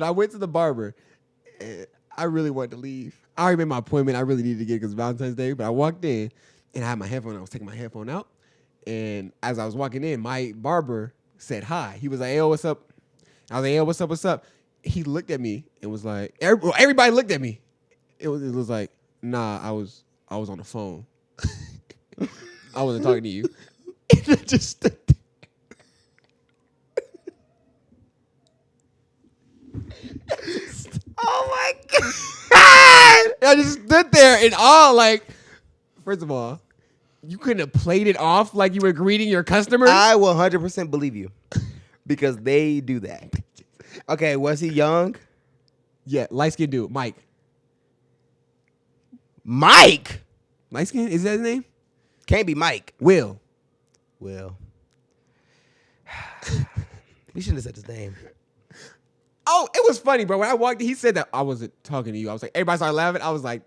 But I went to the barber. And I really wanted to leave. I already made my appointment. I really needed to get it because Valentine's Day. But I walked in and I had my headphone. I was taking my headphone out. And as I was walking in, my barber said hi. He was like, "Hey, what's up?" I was like, "Hey, what's up? What's up?" He looked at me and was like, everybody looked at me. It was like, "Nah, I was on the phone. I wasn't talking to you." And I just stood there. Oh my God. I just stood there in awe, like, first of all, you couldn't have played it off like you were greeting your customers. I will 100% believe you because they do that. Okay, was he young? Yeah, light skinned dude, Mike. Mike? Light skin, is that his name? Can't be Mike. Will. We shouldn't have said his name. Oh, it was funny, bro. When I walked in, he said that I wasn't talking to you. I was like, everybody started laughing. I was like,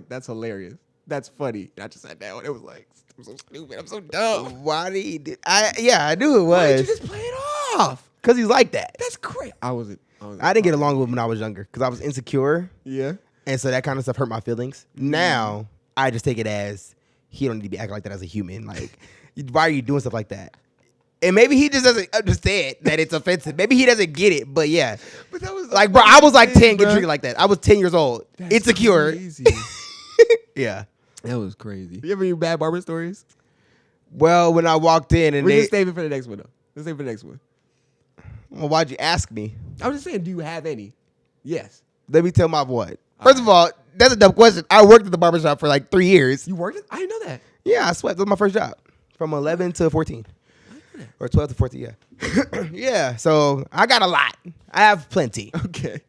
that's hilarious. That's funny. And I just sat down. It was like, I'm so stupid. I'm so dumb. Why did he do? I knew it was. Why did you just play it off? Because he's like that. That's crazy. I didn't get along with him when I was younger because I was insecure. Yeah. And so that kind of stuff hurt my feelings. Now, I just take it as he don't need to be acting like that as a human. Like, why are you doing stuff like that? And maybe he just doesn't understand that it's offensive. Maybe he doesn't get it. But yeah. But that was like, bro, I was like 10 getting treated like that. I was 10 years old. That's insecure. Crazy. Yeah. That was crazy. You have any bad barber stories? Well, when I walked in and We're just saving for the next one, though. Let's save for the next one. Well, why'd you ask me? I was just saying, do you have any? Yes. Let me tell my boy. First of all, that's a dumb question. I worked at the barbershop for like 3 years. You worked? I didn't know that. Yeah, I swept. That was my first job. From 11 to 14. Or 12 to 14, yeah. Yeah, so I got a lot. I have plenty. Okay.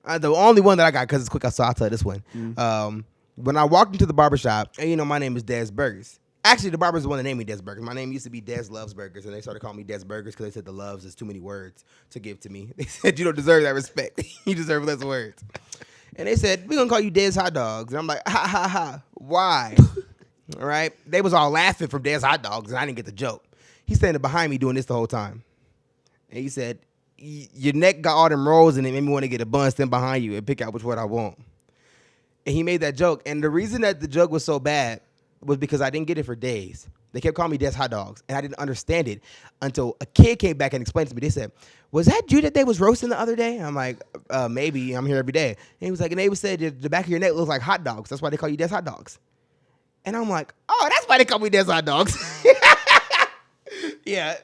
The only one that I got, because it's quick, so I'll tell you this one. When I walked into the barbershop, and you know my name is Dezburgers. Actually, the barbers the one that named me Dezburgers. My name used to be Dezlovesburgers, and they started calling me Dezburgers because they said the loves is too many words to give to me. They said, you don't deserve that respect. You deserve less words. And they said, we're going to call you Dez Hot Dogs. And I'm like, ha, ha, ha. Why? All right? They was all laughing from Dez Hot Dogs, and I didn't get the joke. He's standing behind me doing this the whole time. And he said, your neck got all them rolls and it made me want to get a bun, stand behind you and pick out which one I want. And he made that joke. And the reason that the joke was so bad was because I didn't get it for days. They kept calling me Des Hot Dogs, and I didn't understand it until a kid came back and explained to me. They said, was that you that they was roasting the other day? I'm like, maybe. I'm here every day. And he was like, and they said, the back of your neck looks like hot dogs. That's why they call you Des Hot Dogs. And I'm like, oh, that's why they call me Des Hot Dogs. Yeah.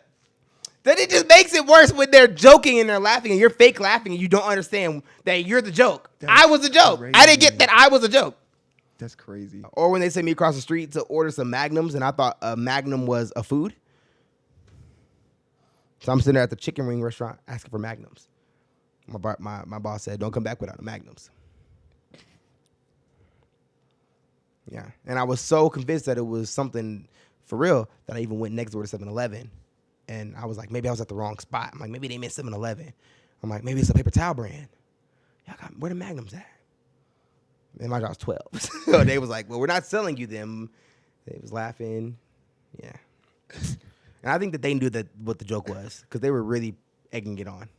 Then it just makes it worse when they're joking and they're laughing and you're fake laughing and you don't understand that you're the joke. I was the joke. Crazy. I didn't get that I was a joke. That's crazy. Or when they sent me across the street to order some Magnums and I thought a Magnum was a food. So I'm sitting there at the chicken wing restaurant asking for Magnums. My boss said, don't come back without the Magnums. Yeah. And I was so convinced that it was something for real that I even went next door to 7-Eleven. And I was like, maybe I was at the wrong spot. I'm like, maybe they meant 7-Eleven. I'm like, maybe it's a paper towel brand. Y'all got, where the Magnums at? And my job was 12. So they was like, well, we're not selling you them. They was laughing. Yeah. And I think that they knew that what the joke was because they were really egging it on.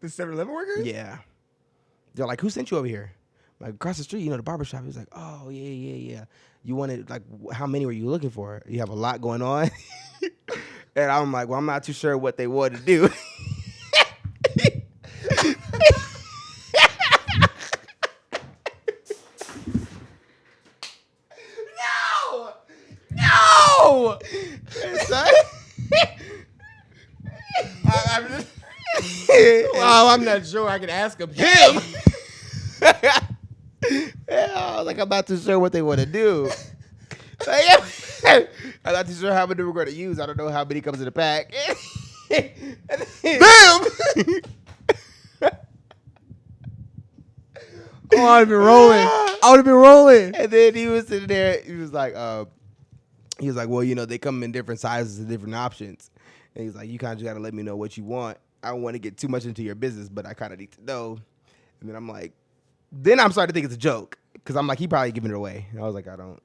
The 7-Eleven workers? Yeah. They're like, who sent you over here? Like, across the street, you know, the barbershop. He was like, oh, yeah. You wanted, like, how many were you looking for? You have a lot going on. And I'm like, well, I'm not too sure what they wanted to do. No! Well, I'm not sure I can ask him. Yeah, I was like, I'm not too sure what they want to do. I'm not too sure how many we're going to use. I don't know how many comes in the pack. Damn! Oh, I'd been rolling. I would have been rolling. And then he was sitting there. He was like, well, you know, they come in different sizes and different options. And he's like, you kind of just got to let me know what you want. I don't want to get too much into your business, but I kind of need to know. And then I'm like, I'm starting to think it's a joke. Because I'm like, he probably giving it away. And I was like, I don't.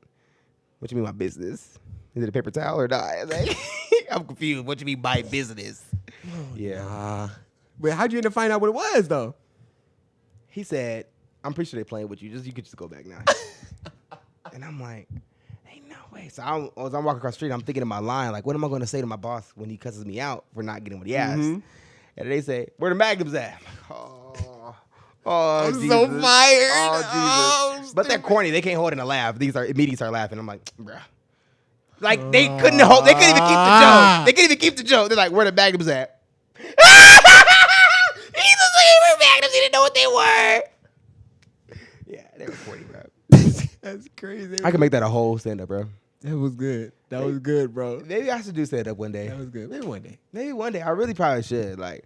What you mean my business? Is it a paper towel or not? Like, I'm confused. What you mean by business? Oh, yeah. But how'd you end up finding out what it was though? He said, "I'm pretty sure they playing with you. You could just go back now." And I'm like, "Ain't no way." So as I'm walking across the street, I'm thinking in my line, like, what am I going to say to my boss when he cusses me out for not getting what he asked? And they say, "Where the magnums at?" I'm like, oh, I'm Jesus. so fired. Oh, Jesus. But they're stupid. corny. They can't hold in a laugh. These are immediately start laughing. I'm like, bruh. Like, they couldn't hold. They couldn't even keep the joke. They couldn't even keep the joke. They're like, where the magnums at? He's just looking for magnums. He didn't know what they were. Yeah, they were corny, bro. That's crazy. I can make that a whole stand-up, bro. That was good. That was good, bro. Maybe I should do stand-up one day. That was good. Maybe one day. Maybe one day. I really probably should. Like,